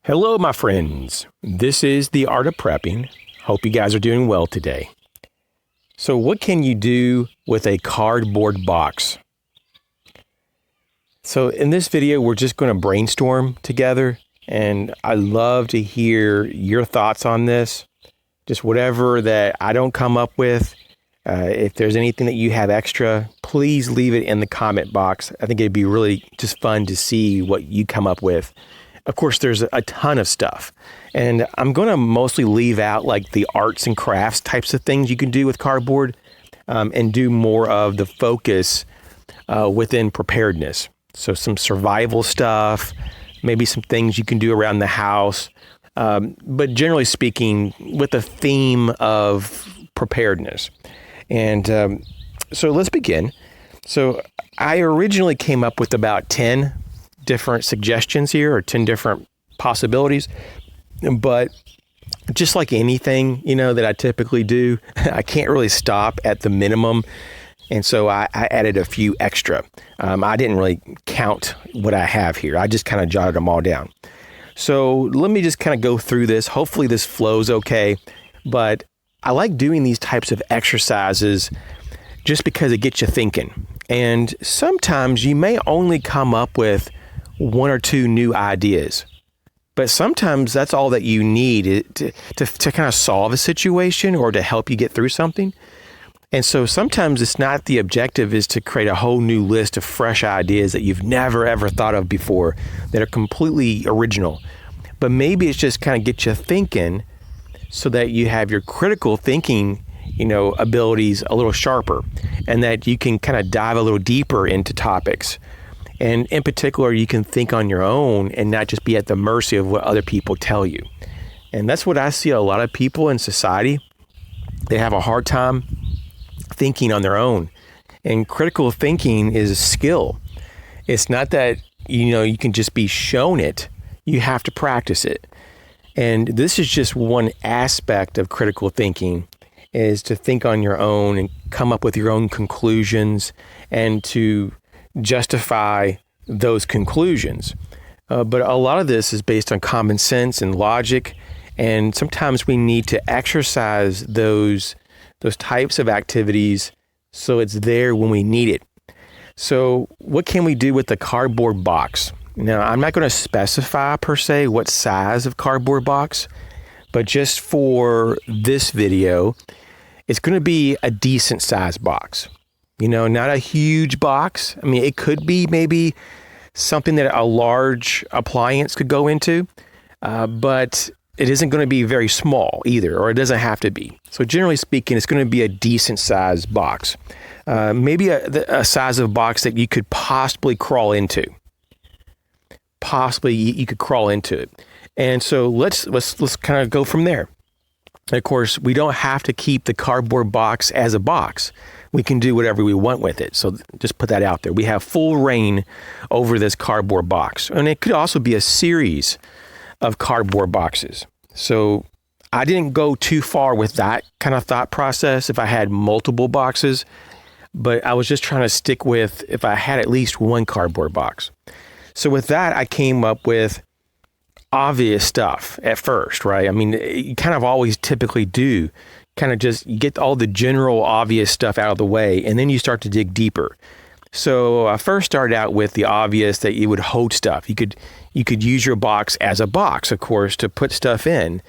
Hello, my friends. This is The Art of Prepping. Hope you guys are doing well today. So what can you do with a cardboard box? So in this video, we're just going to brainstorm together, and I'd love to hear your thoughts on this. Just whatever that I don't come up with. If there's anything that you have extra, please leave it in the comment box. I think it'd be really just fun to see what you come up with. Of course, there's a ton of stuff, and I'm going to mostly leave out like the arts and crafts types of things you can do with cardboard, and do more of the focus within preparedness. So some survival stuff, maybe some things you can do around the house, but generally speaking, with the theme of preparedness. And so let's begin. So I originally came up with about 10 different suggestions here, or 10 different possibilities, but just like anything, that I typically do, I can't really stop at the minimum. And so I added a few extra. I didn't really count what I have here. I just kind of jotted them all down. So let me just kind of go through this. Hopefully this flows okay, but I like doing these types of exercises just because it gets you thinking. And sometimes you may only come up with one or two new ideas, but sometimes that's all that you need to kind of solve a situation or to help you get through something. And so sometimes it's not the objective is to create a whole new list of fresh ideas that you've never ever thought of before that are completely original, but maybe it's just kind of get you thinking so that you have your critical thinking abilities a little sharper, and that you can kind of dive a little deeper into topics. And in particular, you can think on your own and not just be at the mercy of what other people tell you. And that's what I see a lot of people in society. They have a hard time thinking on their own. And critical thinking is a skill. It's not that, you can just be shown it. You have to practice it. And this is just one aspect of critical thinking, is to think on your own and come up with your own conclusions and to justify those conclusions. But a lot of this is based on common sense and logic, and sometimes we need to exercise those types of activities so it's there when we need it. So what can we do with the cardboard box? Now, I'm not going to specify per se what size of cardboard box, but just for this video, it's going to be a decent sized box. Not a huge box. I mean, it could be maybe something that a large appliance could go into, but it isn't going to be very small either, or it doesn't have to be. So generally speaking, it's going to be a decent sized box. Maybe a size of box that you could possibly crawl into. Possibly you could crawl into it. And so let's kind of go from there. And of course, we don't have to keep the cardboard box as a box. We can do whatever we want with it. So just put that out there. We have full reign over this cardboard box. And it could also be a series of cardboard boxes. So I didn't go too far with that kind of thought process if I had multiple boxes, but I was just trying to stick with if I had at least one cardboard box. So with that, I came up with obvious stuff at first, right? I mean, you kind of always typically do, kind of just get all the general obvious stuff out of the way, and then you start to dig deeper. So I first started out with the obvious that you would hold stuff. You could use your box as a box, of course, to put stuff in,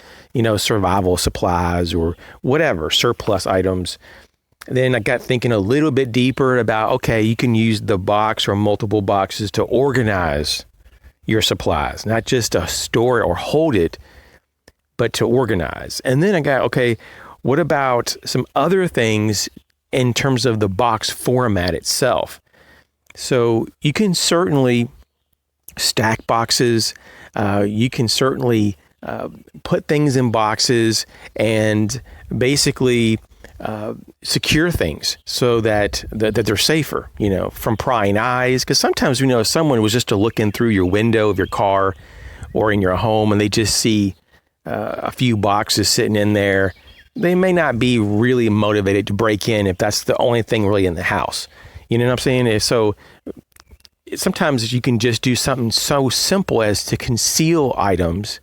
survival supplies or whatever, surplus items. Then I got thinking a little bit deeper about, okay, you can use the box or multiple boxes to organize your supplies, not just to store it or hold it, but to organize. And then I got, okay, what about some other things in terms of the box format itself? So you can certainly stack boxes. You can certainly put things in boxes and basically secure things so that they're safer, from prying eyes. Because sometimes, if someone was just to look in through your window of your car or in your home and they just see a few boxes sitting in there, they may not be really motivated to break in if that's the only thing really in the house. You know what I'm saying? So sometimes you can just do something so simple as to conceal items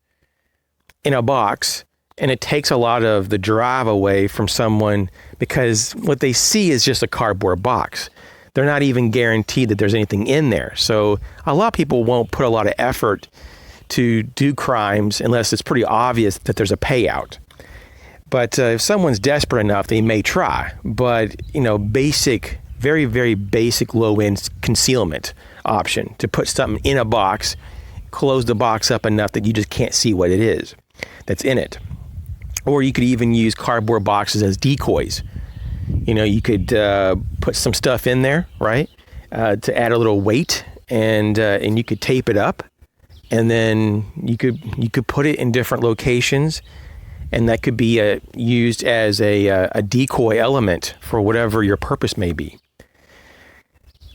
in a box, and it takes a lot of the drive away from someone because what they see is just a cardboard box. They're not even guaranteed that there's anything in there. So a lot of people won't put a lot of effort to do crimes unless it's pretty obvious that there's a payout. But if someone's desperate enough, they may try. But, basic, very, very basic low-end concealment option to put something in a box, close the box up enough that you just can't see what it is that's in it. Or you could even use cardboard boxes as decoys. You could put some stuff in there, right, to add a little weight, and you could tape it up, and then you could put it in different locations, and that could be used as a decoy element for whatever your purpose may be.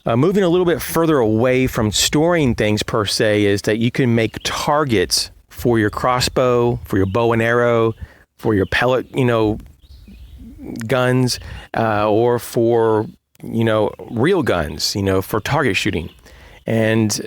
Moving a little bit further away from storing things per se is that you can make targets for your crossbow, for your bow and arrow, for your pellet, guns, or for, real guns, for target shooting. And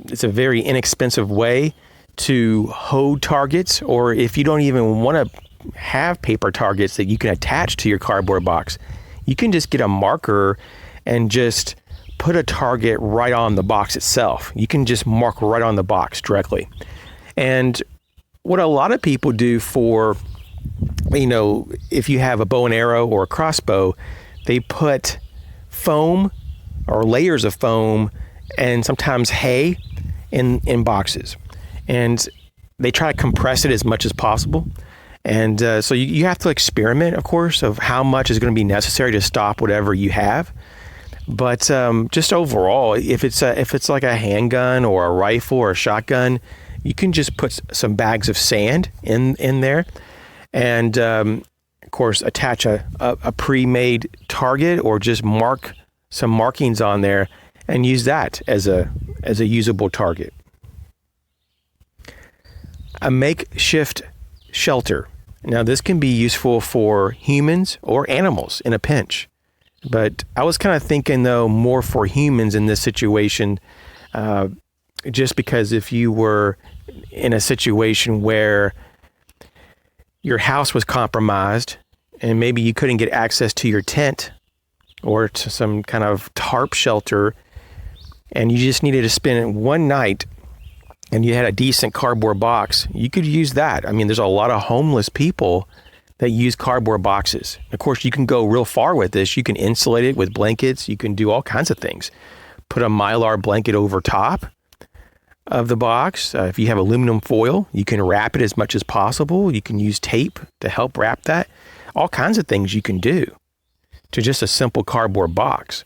it's a very inexpensive way to hold targets, or if you don't even want to have paper targets that you can attach to your cardboard box, you can just get a marker and just put a target right on the box itself. You can just mark right on the box directly. And what a lot of people do for, if you have a bow and arrow or a crossbow, they put foam or layers of foam and sometimes hay in boxes. And they try to compress it as much as possible. And so you have to experiment, of course, of how much is going to be necessary to stop whatever you have. But just overall, if it's like a handgun or a rifle or a shotgun, you can just put some bags of sand in there, and of course attach a pre-made target, or just mark some markings on there and use that as a usable target. A makeshift shelter. Now this can be useful for humans or animals in a pinch. But I was kind of thinking, though, more for humans in this situation, just because if you were in a situation where your house was compromised and maybe you couldn't get access to your tent or to some kind of tarp shelter, and you just needed to spend one night and you had a decent cardboard box, you could use that. I mean, there's a lot of homeless people that use cardboard boxes. Of course, you can go real far with this. You can insulate it with blankets. You can do all kinds of things. Put a Mylar blanket over top of the box. If you have aluminum foil, you can wrap it as much as possible. You can use tape to help wrap that. All kinds of things you can do to just a simple cardboard box.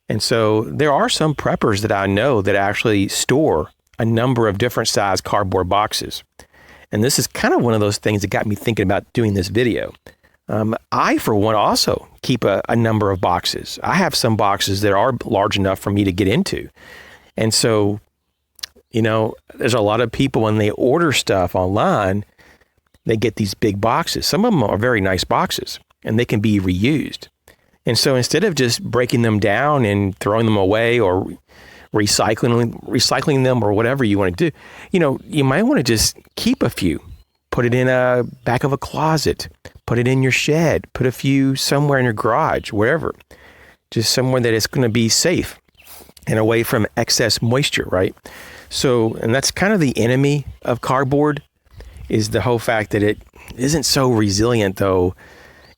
And so there are some preppers that I know that actually store a number of different size cardboard boxes. And this is kind of one of those things that got me thinking about doing this video. I, for one, also keep a number of boxes. I have some boxes that are large enough for me to get into. And so, there's a lot of people when they order stuff online, they get these big boxes. Some of them are very nice boxes and they can be reused. And so instead of just breaking them down and throwing them away or recycling them or whatever you want to do, you might want to just keep a few, put it in a back of a closet, put it in your shed, put a few somewhere in your garage, wherever, just somewhere that it's going to be safe and away from excess moisture, right? So, and that's kind of the enemy of cardboard, is the whole fact that it isn't so resilient though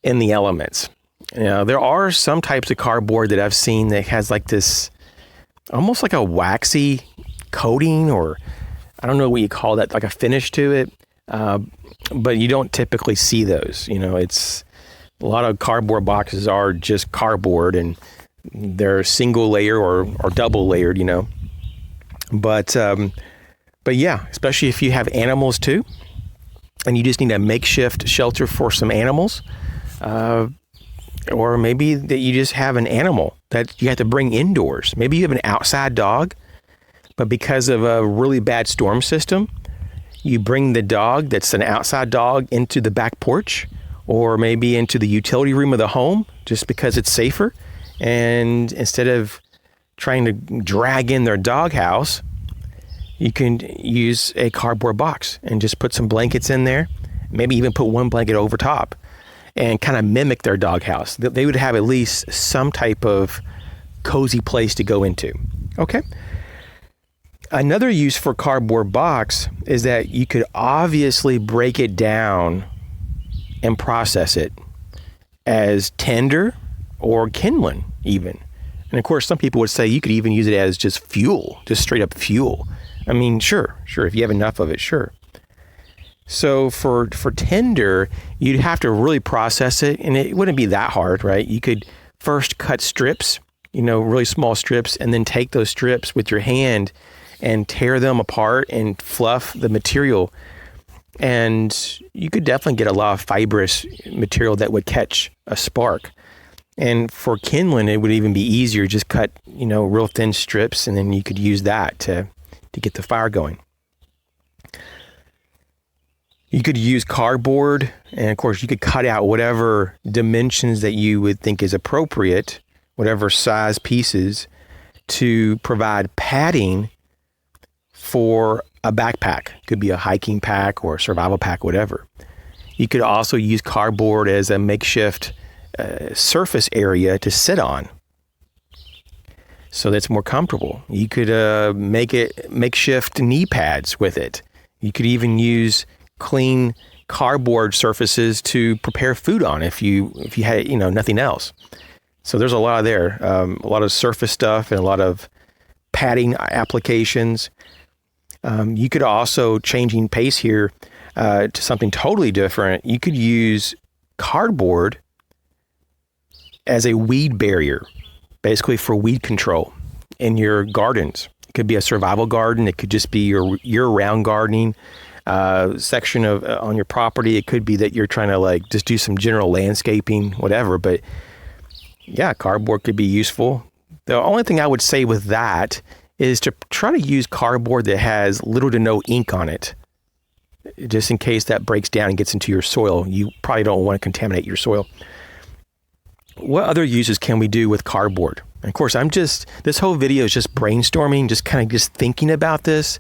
in the elements. There are some types of cardboard that I've seen that has like this almost like a waxy coating, or I don't know what you call that, like a finish to it. But you don't typically see those. It's a lot of cardboard boxes are just cardboard and they're single layer or double layered, But yeah, especially if you have animals too, and you just need a makeshift shelter for some animals, or maybe that you just have an animal that you have to bring indoors. Maybe you have an outside dog, but because of a really bad storm system, you bring the dog that's an outside dog into the back porch, or maybe into the utility room of the home, just because it's safer. And instead of trying to drag in their doghouse, You can use a cardboard box and just put some blankets in there, maybe even put one blanket over top and kind of mimic their doghouse. They would have at least some type of cozy place to go into. Okay. Another use for cardboard box is that you could obviously break it down and process it as tinder or kindling even. And of course, some people would say you could even use it as just fuel, just straight up fuel. I mean, sure, if you have enough of it, sure. So for tinder, you'd have to really process it, and it wouldn't be that hard, right? You could first cut strips, really small strips, and then take those strips with your hand and tear them apart and fluff the material. And you could definitely get a lot of fibrous material that would catch a spark. And for kindling, it would even be easier. Just cut, real thin strips, and then you could use that to get the fire going. You could use cardboard, and of course you could cut out whatever dimensions that you would think is appropriate, whatever size pieces, to provide padding for a backpack. Could be a hiking pack or a survival pack, whatever. You could also use cardboard as a makeshift surface area to sit on, so that's more comfortable. You could make it makeshift knee pads with it. You could even use clean cardboard surfaces to prepare food on if you had nothing else. So there's a lot there, a lot of surface stuff and a lot of padding applications. You could also, changing pace here to something totally different, you could use cardboard as a weed barrier, basically for weed control in your gardens. It could be a survival garden. It could just be your year-round gardening section of on your property. It could be that you're trying to just do some general landscaping, whatever. But yeah, cardboard could be useful. The only thing I would say with that is to try to use cardboard that has little to no ink on it, just in case that breaks down and gets into your soil. You probably don't want to contaminate your soil. What other uses can we do with cardboard? And of course, this whole video is just brainstorming, just thinking about this.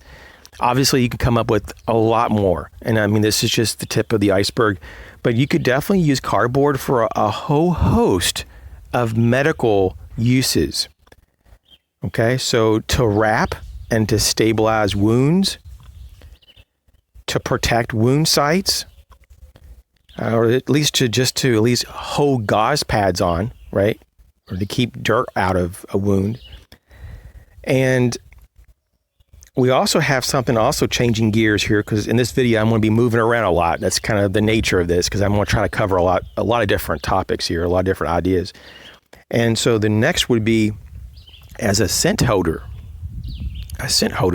Obviously, you can come up with a lot more. And I mean, this is just the tip of the iceberg. But you could definitely use cardboard for a whole host of medical uses. Okay, so to wrap and to stabilize wounds, to protect wound sites, or at least to hold gauze pads on, right? Or to keep dirt out of a wound. And we also have something also changing gears here, because in this video, I'm going to be moving around a lot. That's kind of the nature of this, because I'm going to try to cover a lot of different topics here, a lot of different ideas. And so the next would be as a scent holder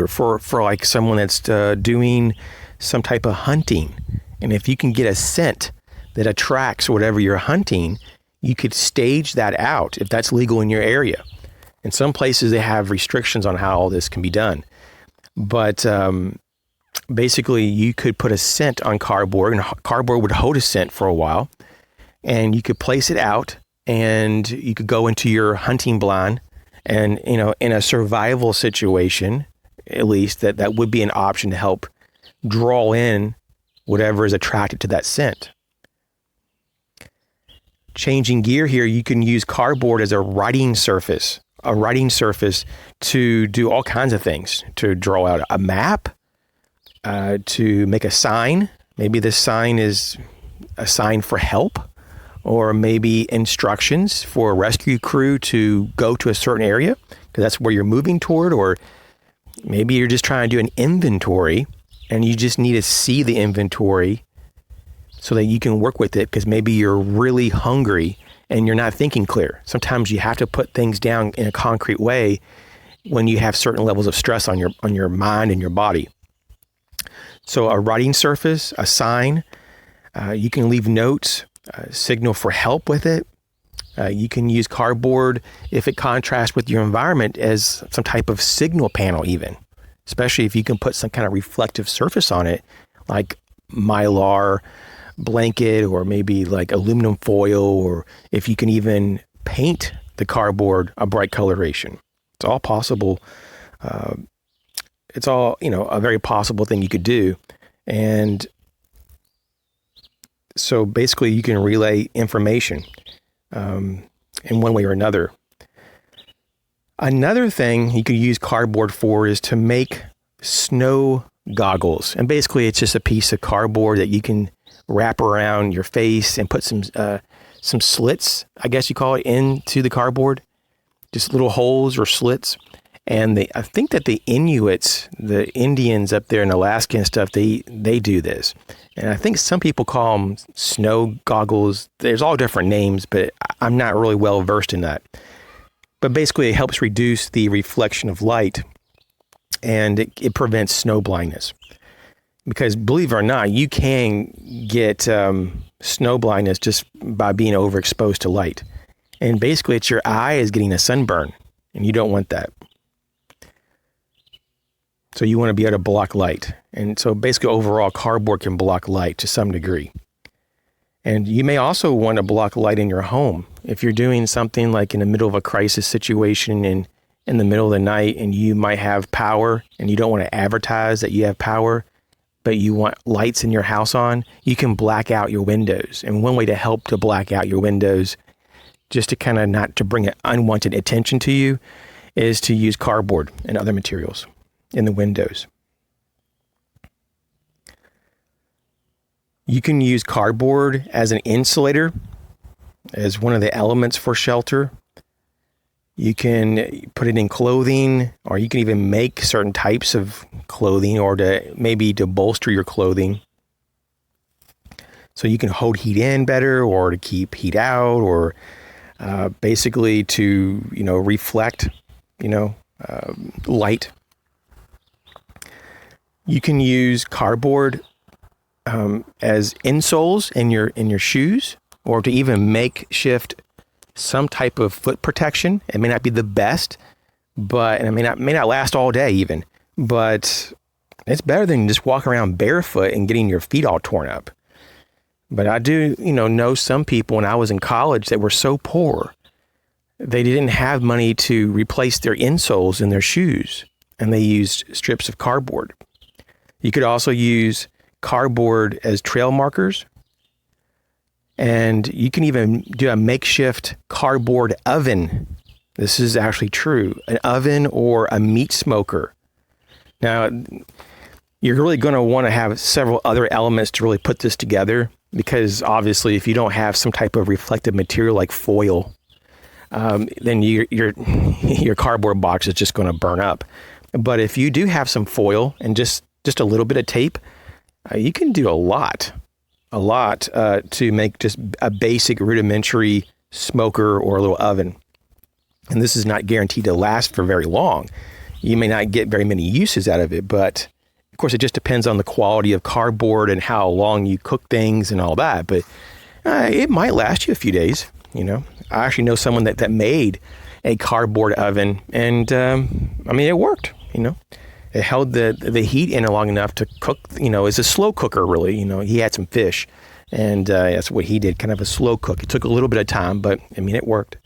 for someone that's doing some type of hunting. And if you can get a scent that attracts whatever you're hunting, you could stage that out if that's legal in your area. In some places, they have restrictions on how all this can be done. But basically, you could put a scent on cardboard, and cardboard would hold a scent for a while. And you could place it out, and you could go into your hunting blind. And, in a survival situation, at least, that would be an option to help draw in whatever is attracted to that scent. Changing gear here, you can use cardboard as a writing surface to do all kinds of things, to draw out a map, to make a sign. Maybe this sign is a sign for help, or maybe instructions for a rescue crew to go to a certain area, because that's where you're moving toward. Or maybe you're just trying to do an inventory and you just need to see the inventory so that you can work with it, because maybe you're really hungry and you're not thinking clear. Sometimes you have to put things down in a concrete way when you have certain levels of stress on your mind and your body. So a writing surface, a sign, you can leave notes, signal for help with it. You can use cardboard if it contrasts with your environment as some type of signal panel even, especially if you can put some kind of reflective surface on it, like Mylar blanket, or maybe like aluminum foil, or if you can even paint the cardboard a bright coloration. It's all possible it's all, a very possible thing you could do. And so basically you can relay information in one way or another. Another thing you could use cardboard for is to make snow goggles. And basically it's just a piece of cardboard that you can wrap around your face and put some slits, I guess you call it, into the cardboard. Just little holes or slits. And I think that the Inuits, the Indians up there in Alaska and stuff, they do this. And I think some people call them snow goggles. There's all different names, but I'm not really well versed in that. But basically it helps reduce the reflection of light, and it prevents snow blindness. Because believe it or not, you can get snow blindness just by being overexposed to light. And basically it's your eye is getting a sunburn, and you don't want that. So you want to be able to block light. And so basically overall, cardboard can block light to some degree. And you may also want to block light in your home. If you're doing something like in the middle of a crisis situation and in the middle of the night, and you might have power and you don't want to advertise that you have power, but you want lights in your house on, you can black out your windows. And one way to help to black out your windows, just to kind of not to bring unwanted attention to you, is to use cardboard and other materials in the windows. You can use cardboard as an insulator, as one of the elements for shelter. You can put it in clothing, or you can even make certain types of clothing, or to bolster your clothing. So you can hold heat in better, or to keep heat out, or basically to, reflect, light. You can use cardboard as insoles in your shoes, or to even makeshift some type of foot protection. It may not be the best, and it may not last all day even, but it's better than just walking around barefoot and getting your feet all torn up. But I do, know some people when I was in college that were so poor, they didn't have money to replace their insoles in their shoes, and they used strips of cardboard. You could also use cardboard as trail markers, and you can even do a makeshift cardboard oven. This is actually true, an oven or a meat smoker. Now, you're really going to want to have several other elements to really put this together, because obviously if you don't have some type of reflective material like foil, then your cardboard box is just going to burn up. But if you do have some foil and just a little bit of tape, you can do a lot to make just a basic rudimentary smoker or a little oven. And this is not guaranteed to last for very long. You may not get very many uses out of it, but of course it just depends on the quality of cardboard and how long you cook things and all that. But it might last you a few days. I actually know someone that made a cardboard oven, and it worked. It held the heat in long enough to cook, it's a slow cooker really. He had some fish, and that's what he did, kind of a slow cook. It took a little bit of time, but it worked.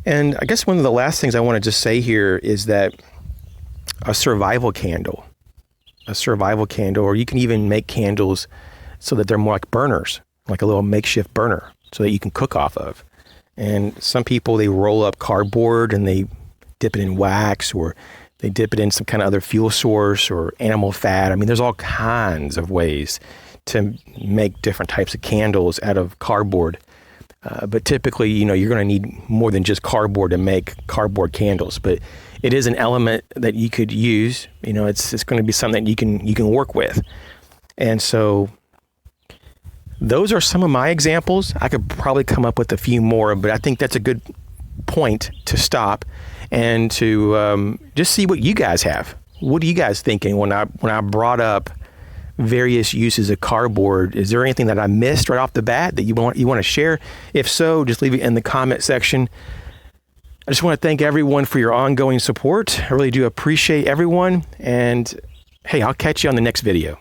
And I guess one of the last things I want to just say here is that a survival candle, or you can even make candles so that they're more like burners, like a little makeshift burner, so that you can cook off of. And some people, they roll up cardboard and they dip it in wax, or they dip it in some kind of other fuel source or animal fat. There's all kinds of ways to make different types of candles out of cardboard. But typically, you're going to need more than just cardboard to make cardboard candles. But it is an element that you could use. It's going to be something that you can work with. And so those are some of my examples. I could probably come up with a few more, but I think that's a good point to stop and to just see what you guys have. What are you guys thinking when I brought up various uses of cardboard? Is there anything that I missed right off the bat that you want to share? If so, just leave it in the comment section. I just want to thank everyone for your ongoing support. I really do appreciate everyone. And hey, I'll catch you on the next video.